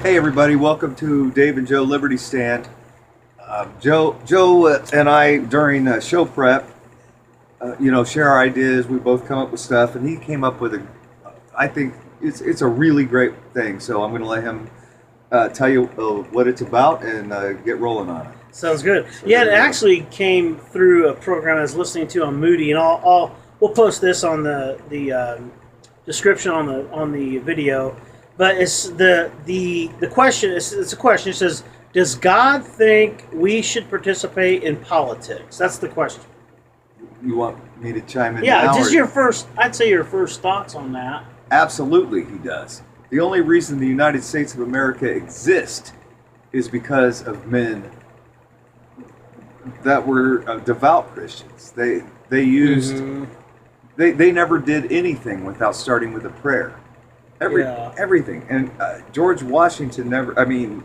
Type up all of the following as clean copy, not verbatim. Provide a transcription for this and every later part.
Hey everybody, welcome to Dave and Joe Liberty Stand. Joe and I, during show prep, share our ideas. We both come up with stuff, and he came up with I think it's a really great thing. So I'm going to let him tell you what it's about and get rolling on it. Sounds good. So yeah, it actually came through a program I was listening to on Moody, and we'll post this on the description on the video. But it's the question. It's a question. It says, "Does God think we should participate in politics?" That's the question. You want me to chime in? Yeah, now, just your first. I'd say your first thoughts on that. Absolutely, he does. The only reason the United States of America exists is because of men that were devout Christians. They used they never did anything without starting with a prayer. Everything. And George Washington never. I mean,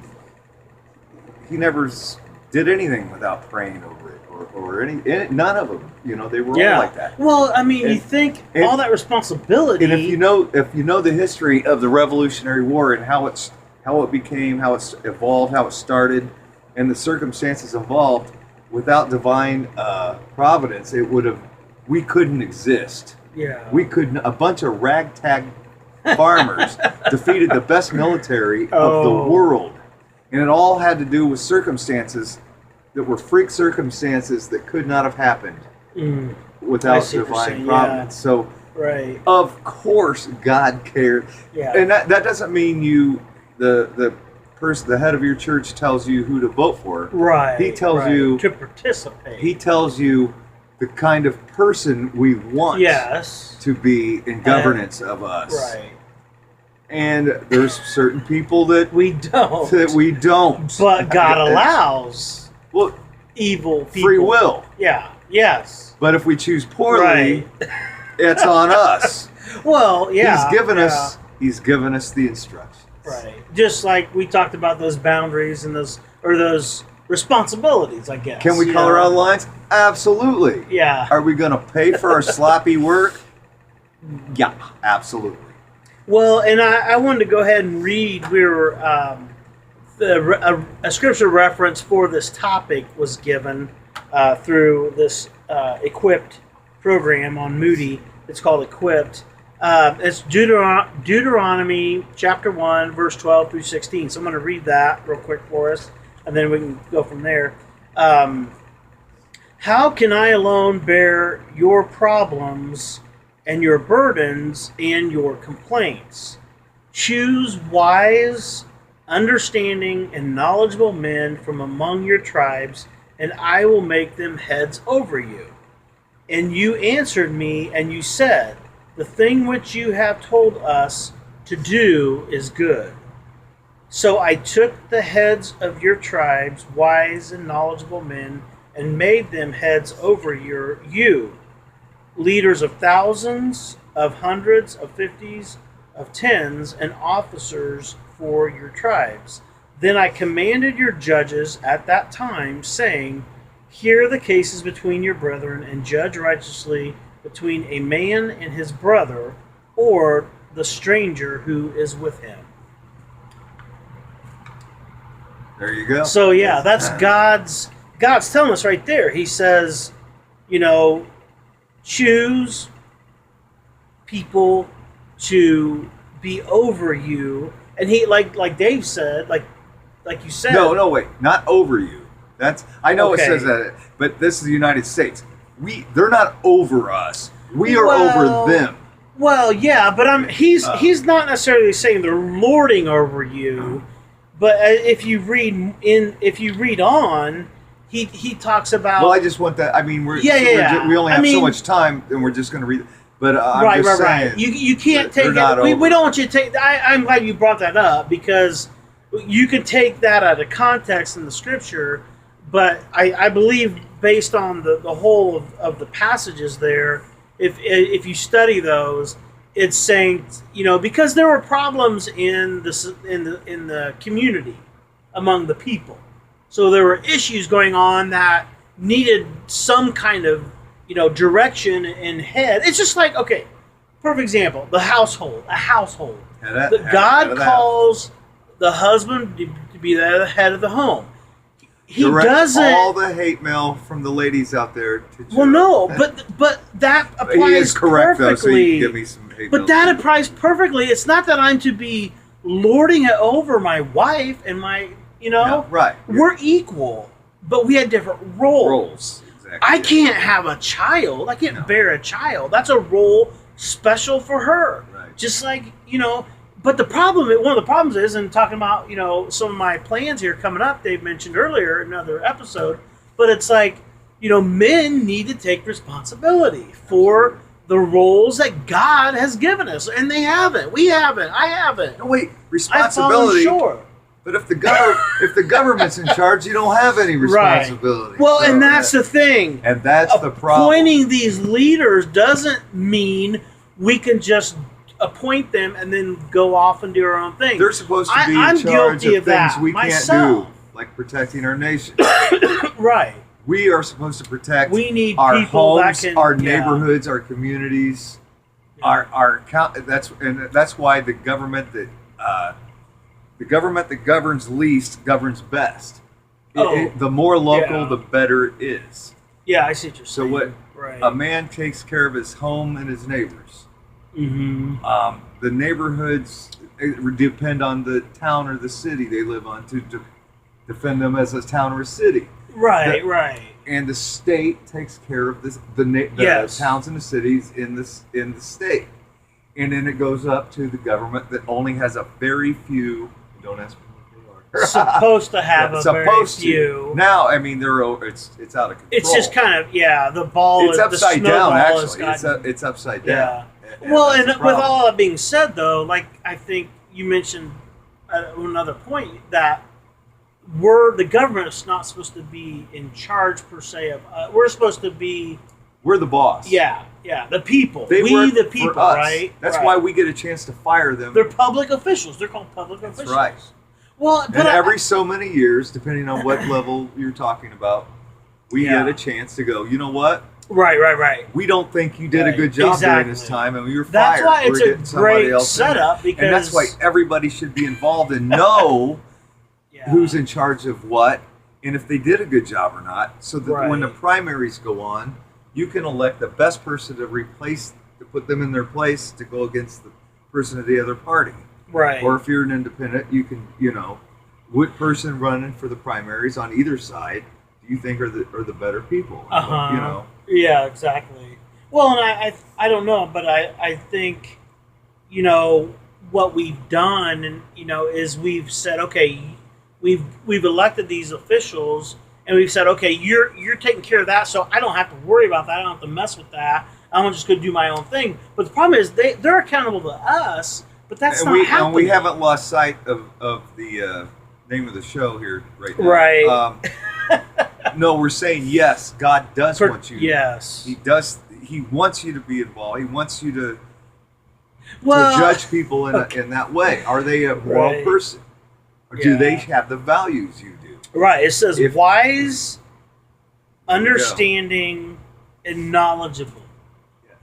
he never did anything without praying over it, or any. None of them. They were all like that. Well, I mean, you think all that responsibility. And if you know the history of the Revolutionary War and how it became, how it's evolved, how it started, and the circumstances involved, without divine providence, we couldn't exist. Yeah. We couldn't. A bunch of ragtag farmers defeated the best military of the world, and it all had to do with circumstances that were freak circumstances that could not have happened without divine providence. So, right. Of course, God cared. Yeah. And that doesn't mean the person, the head of your church, tells you who to vote for. Right. He tells you to participate. He tells you the kind of person we want to be in governance of us. Right. And there's certain people that we don't. But God allows evil people. Free will. Yeah. Yes. But if we choose poorly, it's on us. Well, yeah. He's given us the instructions. Right. Just like we talked about those boundaries and those responsibilities, I guess. Can we color our lines? Absolutely. Yeah. Are we going to pay for our sloppy work? Yeah, absolutely. Well, and I wanted to go ahead and read. We were a scripture reference for this topic was given through this Equipped program on Moody. It's called Equipped. It's Deuteronomy chapter 1, verse 12 through 16. So I'm going to read that real quick for us, and then we can go from there. How can I alone bear your problems and your burdens and your complaints? Choose wise, understanding, and knowledgeable men from among your tribes, and I will make them heads over you. And you answered me, and you said, the thing which you have told us to do is good. So I took the heads of your tribes, wise and knowledgeable men, and made them heads over you, leaders of thousands, of hundreds, of fifties, of tens, and officers for your tribes. Then I commanded your judges at that time, saying, hear the cases between your brethren, and judge righteously between a man and his brother, or the stranger who is with him. There you go. So yeah, that's God's telling us right there. He says, choose people to be over you, and he like Dave said, like you said. No, wait, not over you. I know it says that, but this is the United States. They're not over us. We are over them. Well, yeah, but he's not necessarily saying they're lording over you, but if you read on, he talks about. Well, I just want that. I mean, we only have so much time, and we're just going to read it. But I'm just saying, right. You can't take it. We don't want you to take. I'm glad you brought that up, because you can take that out of context in the scripture. But I believe, based on the whole of the passages there, if you study those, it's saying, because there were problems in the community among the people, so there were issues going on that needed some kind of direction and head. It's just like, okay, perfect example, a household. God calls the husband to be the head of the home. He Direct doesn't. all the hate mail from the ladies out there to Joe. Well, no, but that applies he is correct perfectly. though, so you can give me some hate But mail. that applies perfectly. It's not that I'm to be lording it over my wife and my, Yeah, right. We're equal, but we had different roles. Exactly. I can't have a child. I can't No. bear a child. That's a role special for her. Right. Just like, but one of the problems is, and talking about, some of my plans here coming up, Dave mentioned earlier in another episode, but it's like, men need to take responsibility for the roles that God has given us. And they haven't. We haven't. I haven't. No, wait, I've fallen responsibility. short. But if the government's in charge, you don't have any responsibility. Well, So and that's the thing. and that's the problem. Appointing these leaders doesn't mean we can just appoint them and then go off and do our own thing. They're supposed to be I'm in charge guilty of of things that we myself. can't do, like protecting our nation. Right. We are supposed to protect We need our people homes, that can, our neighborhoods, our communities, our that's why the government that governs least governs best. The more local, yeah. the better it is. Yeah, I see what you're So saying. what Right. a man takes care of his home and his neighbors. Mm-hmm. The neighborhoods depend on the town or the city they live on to defend them as a town or a city. Right. The- right. And the state takes care of the Yes. towns and the cities in the state, and then it goes up to the government that only has a very few. Don't ask me what they are. Supposed to have a very Supposed few. to. Now, I mean, they're over. It's out of control. It's just kind of the ball. It's the upside snowball down. has Actually, gotten- it's upside Yeah. down. Well, that's and the with problem. all that being said, though, like I think you mentioned another point that the government is not supposed to be in charge per se of. We're supposed to be. We're the boss. Yeah, the people. They we work the people, for us. right? That's Right. why we get a chance to fire them. They're public officials. They're called public officials. right. Well, but And every so many years, depending on what level you're talking about, we Yeah. get a chance to go. You know what? right. We don't think you did a Right. good job during this Exactly. time, and you're That's fired. why it's We're a getting somebody great else in there. setup because And that's why everybody should be involved and know yeah. who's in charge of what, and if they did a good job or not, so that when the Right. primaries go on, you can elect the best person to put them in their place to go against the person of the other party. right. Or if you're an independent, you can, what person running for the primaries on either side do you think are the better people? Uh-huh. Yeah, exactly. Well, and I don't know, but I think, what we've done, and is we've said, okay, we've elected these officials, and we've said, okay, you're taking care of that, so I don't have to worry about that. I don't have to mess with that. I'm just going to do my own thing. But the problem is they're accountable to us, but that's and not happening. And we haven't lost sight of the name of the show here right now. Right. No, we're saying yes. God does want you. Yes. He does. He wants you to be involved. He wants you to Well, judge people in that way. Are they a moral Right. person, or do Yeah. they have the values you do? Right. It says If- wise, understanding, and knowledgeable. Yes.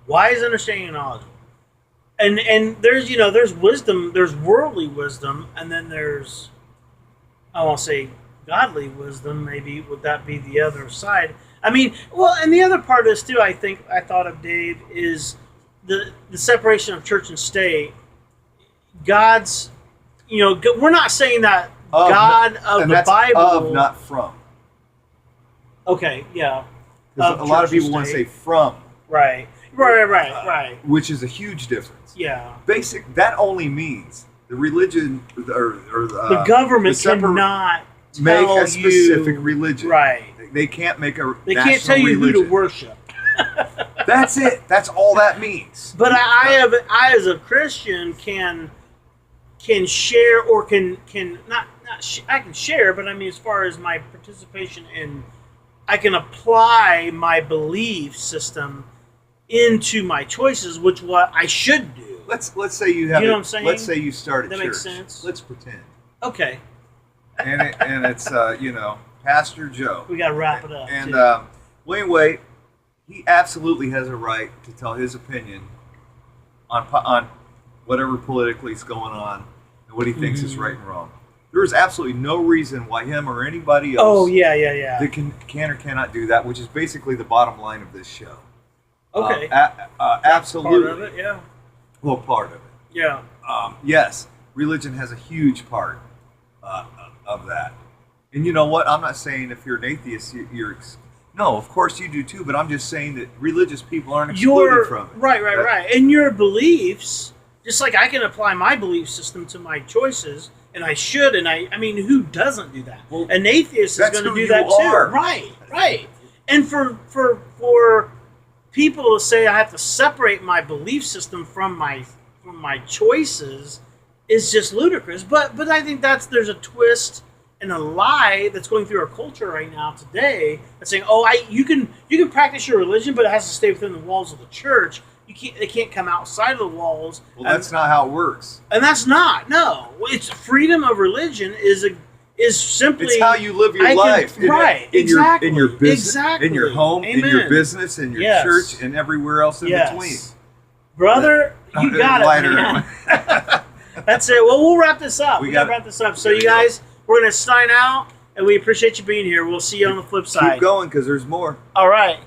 Wise, understanding, and knowledgeable. And there's wisdom, there's worldly wisdom, and then there's, I won't say godly wisdom, maybe would that be the other side? I mean, well, and the other part of this too, I thought of, Dave, is the separation of church and state. God's, we're not saying that God of and the that's Bible. of, not from. Okay, yeah. 'Cause Of a lot of church and people want to say state. from, Right, right. which is a huge difference. Yeah. That only means the religion or The government cannot make tell a specific you, religion. Right. They can't make a They national can't tell you who religion. to worship. That's it. That's all that means. But I as a Christian can share or can not I can share, but I mean as far as my participation in, I can apply my belief system into my choices, which what I should do. Let's say you have. You know what I'm saying? Let's say you start a That church. makes sense. Let's pretend. Okay, And it's Pastor Joe. we got to wrap it up. And too. Wayne Waite, he absolutely has a right to tell his opinion on whatever politically is going on and what he thinks is Mhm. right and wrong. There is absolutely no reason why him or anybody else Oh yeah. that can or cannot do that, which is basically the bottom line of this show. Okay. Absolutely. Part of it, yeah. Well, part of it. Yeah. Yes, religion has a huge part of that. And you know what? I'm not saying if you're an atheist, no, of course you do too. But I'm just saying that religious people aren't excluded from it. Right. And your beliefs, just like I can apply my belief system to my choices, and I should, and I mean, who doesn't do that? Well, An atheist is that's going to who do that you are. too. Right. And for people to say I have to separate my belief system from my choices is just ludicrous. But I think there's a twist and a lie that's going through our culture right now today that's saying, oh, you can practice your religion, but it has to stay within the walls of the church. They can't come outside of the walls. Well, that's not how it works. And that's not. No, it's freedom of religion is simply It's how you live your life. Exactly. In your business, Exactly. in your home, in your Amen. business, in your Yes. church, and everywhere else in between. Brother, you got it, Lighter. man. That's it. Well, we'll wrap this up. We got to wrap this up. So, you guys, we're going to sign out, and we appreciate you being here. We'll see you on the flip side. Keep going because there's more. All right.